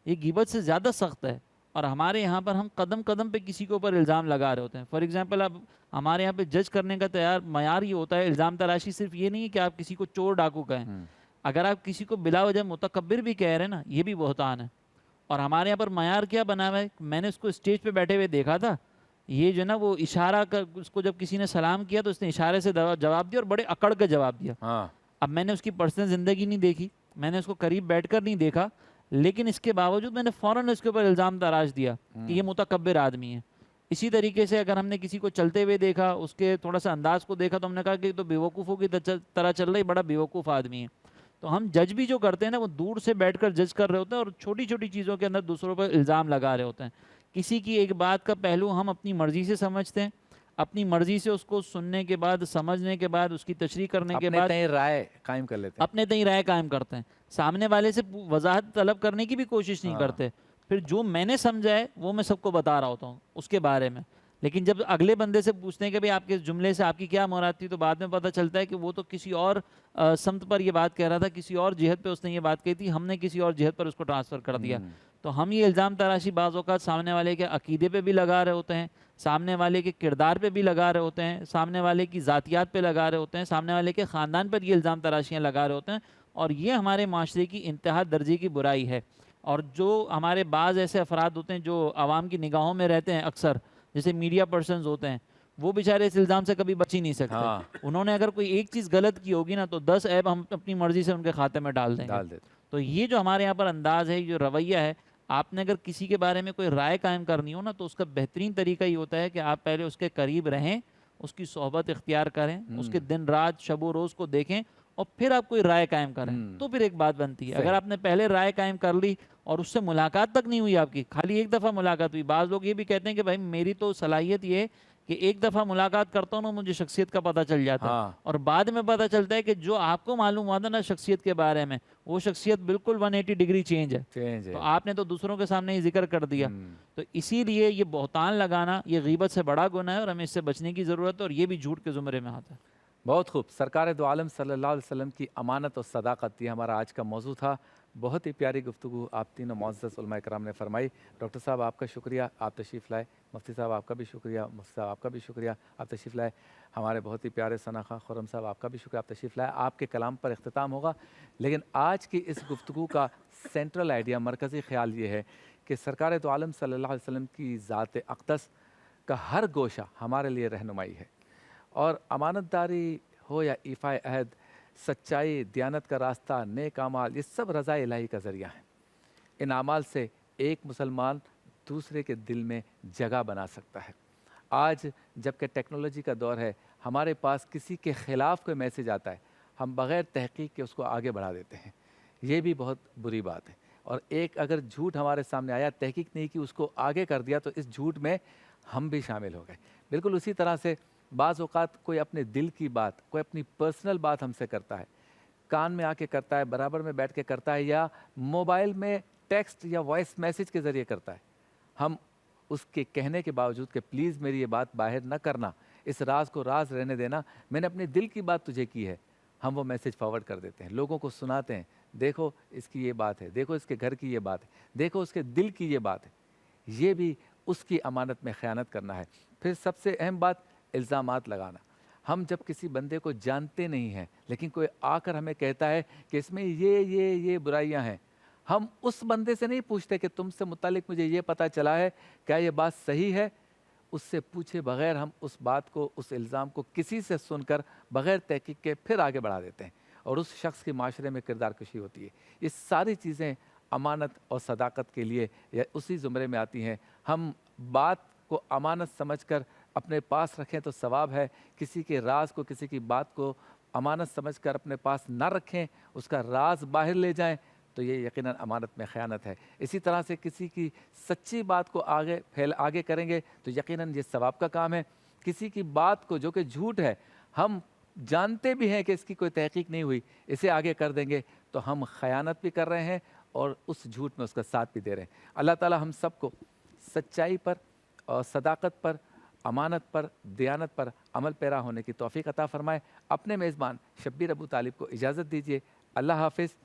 یہ غیبت سے زیادہ سخت ہے۔ اور ہمارے یہاں پر ہم قدم قدم پہ کسی کے اوپر الزام لگا رہے ہوتے ہیں۔ فار ایگزامپل اب ہمارے یہاں پہ جج کرنے کا معیار یہ ہوتا ہے، الزام تراشی صرف یہ نہیں ہے کہ آپ کسی کو چور ڈاکو کہیں، اگر آپ کسی کو بلا وجہ متکبر بھی کہہ رہے ہیں نا، یہ بھی بہتان ہے۔ اور ہمارے یہاں پر معیار کیا بنا ہوا ہے، میں نے اس کو اسٹیج پہ بیٹھے ہوئے دیکھا تھا، یہ جو ہے نا وہ اشارہ کر، اس کو جب کسی نے سلام کیا تو اس نے اشارے سے جواب دیا اور بڑے اکڑ کے جواب دیا۔ ہاں اب میں نے اس کی پرسنل زندگی نہیں دیکھی، میں نے اس کو قریب بیٹھ کر نہیں دیکھا، لیکن اس کے باوجود میں نے فوراً اس کے اوپر الزام تراش دیا کہ یہ متکبر آدمی ہے۔ اسی طریقے سے اگر ہم نے کسی کو چلتے ہوئے دیکھا، اس کے تھوڑا سا انداز کو دیکھا تو ہم نے کہا کہ یہ تو بیوقوفوں کی طرح چل رہا ہے، بڑا بیوقوف آدمی ہے۔ تو ہم جج بھی جو کرتے ہیں نا وہ دور سے بیٹھ کر جج کر رہے ہوتے ہیں اور چھوٹی چھوٹی چیزوں کے اندر دوسروں پر الزام لگا رہے ہوتے ہیں۔ کسی کی ایک بات کا پہلو ہم اپنی مرضی سے سمجھتے ہیں، اپنی مرضی سے اس کو سننے کے بعد، سمجھنے کے بعد، اس کی تشریح کرنے کے اپنے بعد تئیں رائے قائم کر لیتے ہیں۔ اپنے تئیں رائے قائم کرتے ہیں، سامنے والے سے وضاحت طلب کرنے کی بھی کوشش نہیں کرتے۔ پھر جو میں نے سمجھا ہے وہ میں سب کو بتا رہا ہوتا ہوں اس کے بارے میں، لیکن جب اگلے بندے سے پوچھتے ہیں کہ بھئی آپ کے جملے سے آپ کی کیا مراد تھی، تو بعد میں پتہ چلتا ہے کہ وہ تو کسی اور سمت پر یہ بات کہہ رہا تھا، کسی اور جہت پہ اس نے یہ بات کہی تھی، ہم نے کسی اور جہت پر اس کو ٹرانسفر کر دیا۔ تو ہم یہ الزام تراشی بعض اوقات سامنے والے کے عقیدے پہ بھی لگا رہے ہوتے ہیں، سامنے والے کے کردار پہ بھی لگا رہے ہوتے ہیں، سامنے والے کی ذاتیات پہ لگا رہے ہوتے ہیں، سامنے والے کے خاندان پر یہ الزام تراشیاں لگا رہے ہوتے ہیں، اور یہ ہمارے معاشرے کی انتہا درجے کی برائی ہے۔ اور جو ہمارے بعض ایسے افراد ہوتے ہیں جو عوام کی نگاہوں میں رہتے ہیں اکثر، جیسے میڈیا پرسنز ہوتے ہیں، وہ بیچارے اس الزام سے کبھی بچ ہی نہیں سکتے۔ انہوں نے اگر کوئی ایک چیز غلط کی ہوگی نا تو 10 عیب ہم اپنی مرضی سے ان کے کھاتے میں ڈال دیں گے۔ تو یہ جو ہمارے یہاں پر انداز ہے، جو رویہ ہے، آپ نے اگر کسی کے بارے میں کوئی رائے قائم کرنی ہو نا تو اس کا بہترین طریقہ یہ ہوتا ہے کہ آپ پہلے اس کے قریب رہیں، اس کی صحبت اختیار کریں، اس کے دن رات شب و روز کو دیکھیں، اور پھر آپ کوئی رائے قائم کریں تو پھر ایک بات بنتی ہے۔ اگر آپ نے پہلے رائے قائم کر لی اور اس سے ملاقات تک نہیں ہوئی آپ کی، خالی ایک دفعہ ملاقات ہوئی، بعض لوگ یہ بھی کہتے ہیں کہ بھائی میری تو صلاحیت یہ ہے کہ ایک دفعہ ملاقات کرتا ہوں نا مجھے شخصیت کا پتہ چل جاتا ہے، اور بعد میں پتہ چلتا ہے کہ جو آپ کو معلوم ہوا تھا نا شخصیت کے بارے میں، وہ شخصیت بالکل 180 ڈگری چینج ہے، تو آپ نے تو دوسروں کے سامنے ہی ذکر کر دیا۔ تو اسی لیے یہ بہتان لگانا یہ غیبت سے بڑا گناہ ہے اور ہمیں اس سے بچنے کی ضرورت ہے، اور یہ بھی جھوٹ کے زمرے میں آتا ہے۔ بہت خوب، سرکار دو عالم صلی اللہ علیہ وسلم کی امانت اور صداقت، یہ ہمارا آج کا موضوع تھا۔ بہت ہی پیاری گفتگو آپ تینوں معزز علماء کرام نے فرمائی۔ ڈاکٹر صاحب آپ کا شکریہ، آپ تشریف لائے۔ مفتی صاحب آپ کا بھی شکریہ، مفتی صاحب آپ کا بھی شکریہ، آپ تشریف لائے۔ ہمارے بہت ہی پیارے ثنا خان خرم صاحب آپ کا بھی شکریہ، آپ تشریف لائے۔ آپ کے کلام پر اختتام ہوگا، لیکن آج کی اس گفتگو کا سینٹرل آئیڈیا، مرکزی خیال یہ ہے کہ سرکار دو عالم صلی اللہ علیہ وسلم کی ذات اقدس کا ہر گوشہ ہمارے لیے رہنمائی ہے، اور امانت داری ہو یا ایفائے عہد، سچائی، دیانت کا راستہ، نیک اعمال، یہ سب رضا الہی کا ذریعہ ہیں۔ ان اعمال سے ایک مسلمان دوسرے کے دل میں جگہ بنا سکتا ہے۔ آج جب کہ ٹیکنالوجی کا دور ہے، ہمارے پاس کسی کے خلاف کوئی میسیج آتا ہے، ہم بغیر تحقیق کے اس کو آگے بڑھا دیتے ہیں، یہ بھی بہت بری بات ہے۔ اور ایک اگر جھوٹ ہمارے سامنے آیا، تحقیق نہیں کی، اس کو آگے کر دیا، تو اس جھوٹ میں ہم بھی شامل ہو گئے۔ بالکل اسی طرح سے بعض اوقات کوئی اپنے دل کی بات، کوئی اپنی پرسنل بات ہم سے کرتا ہے، کان میں آ کے کرتا ہے، برابر میں بیٹھ کے کرتا ہے، یا موبائل میں ٹیکسٹ یا وائس میسیج کے ذریعے کرتا ہے، ہم اس کے کہنے کے باوجود کہ پلیز میری یہ بات باہر نہ کرنا، اس راز کو راز رہنے دینا، میں نے اپنے دل کی بات تجھے کی ہے، ہم وہ میسیج فارورڈ کر دیتے ہیں، لوگوں کو سناتے ہیں، دیکھو اس کی یہ بات ہے، دیکھو اس کے گھر کی یہ بات ہے، دیکھو اس کے دل کی یہ بات ہے۔ یہ بھی اس کی امانت میں خیانت کرنا ہے۔ پھر سب سے اہم بات، الزامات لگانا۔ ہم جب کسی بندے کو جانتے نہیں ہیں لیکن کوئی آ کر ہمیں کہتا ہے کہ اس میں یہ برائیاں ہیں، ہم اس بندے سے نہیں پوچھتے کہ تم سے متعلق مجھے یہ پتہ چلا ہے، کیا یہ بات صحیح ہے؟ اس سے پوچھے بغیر ہم اس بات کو، اس الزام کو کسی سے سن کر بغیر تحقیق کے پھر آگے بڑھا دیتے ہیں، اور اس شخص کی معاشرے میں کردار کشی ہوتی ہے۔ یہ ساری چیزیں امانت اور صداقت کے لیے یا اسی زمرے میں آتی ہیں۔ ہم بات کو امانت سمجھ کر اپنے پاس رکھیں تو ثواب ہے، کسی کے راز کو، کسی کی بات کو امانت سمجھ کر اپنے پاس نہ رکھیں، اس کا راز باہر لے جائیں تو یہ یقیناً امانت میں خیانت ہے۔ اسی طرح سے کسی کی سچی بات کو آگے کریں گے تو یقیناً یہ ثواب کا کام ہے۔ کسی کی بات کو جو کہ جھوٹ ہے، ہم جانتے بھی ہیں کہ اس کی کوئی تحقیق نہیں ہوئی، اسے آگے کر دیں گے تو ہم خیانت بھی کر رہے ہیں اور اس جھوٹ میں اس کا ساتھ بھی دے رہے ہیں۔ اللہ تعالی ہم سب کو سچائی پر اور صداقت پر، امانت پر، دیانت پر عمل پیرا ہونے کی توفیق عطا فرمائے۔ اپنے میزبان شبیر ابو طالب کو اجازت دیجیے۔ اللہ حافظ۔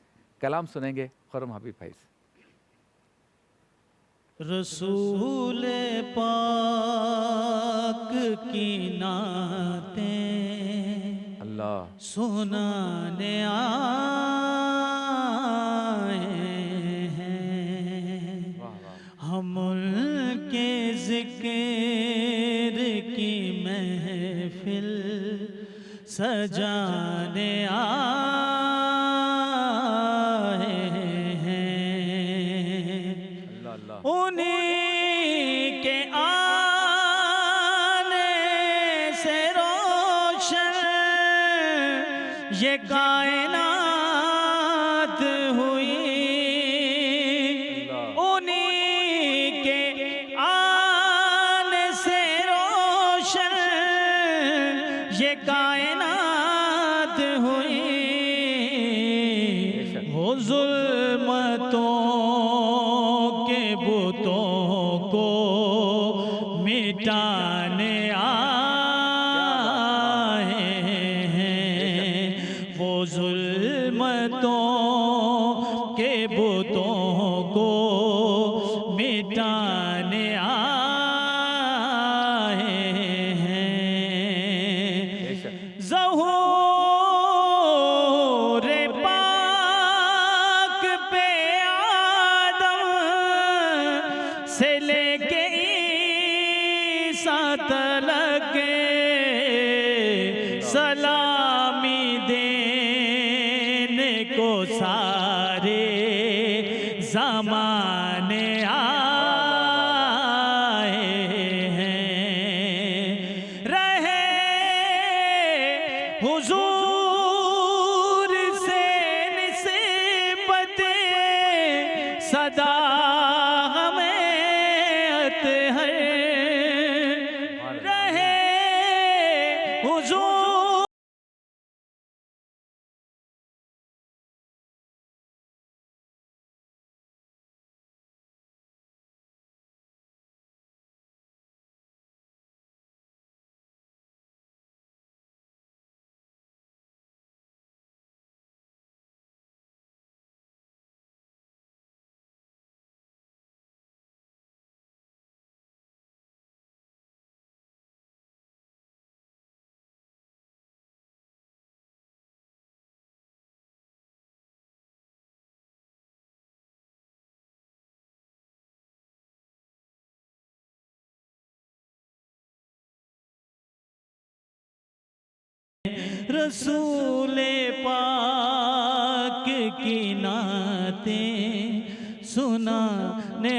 کلام سنیں گے خرم حبیب بھائی سے۔ رسول پاک کی نعتیں اللہ سنانے آئے ہیں، ہم ان کے ذکر کی محفل سجانے انہیں کے آنے سے روشن یہ کائنات ہوئی، انہیں کے آنے سے روشن یہ کائنات ہوئی، وہ ظلمتوں بتوں کو مٹانے آئے ہیں، وہ ظلمتوں کے بتوں کو مٹانے آئے ہیں۔ ظہور پاک پہ سے لے کے عیسیٰ تلک سلامی دینے کو سارے زمانے آئے ہیں، رہے حضور سے نسبت صدا رہے حضور رسول پاک کی نعتیں سنانے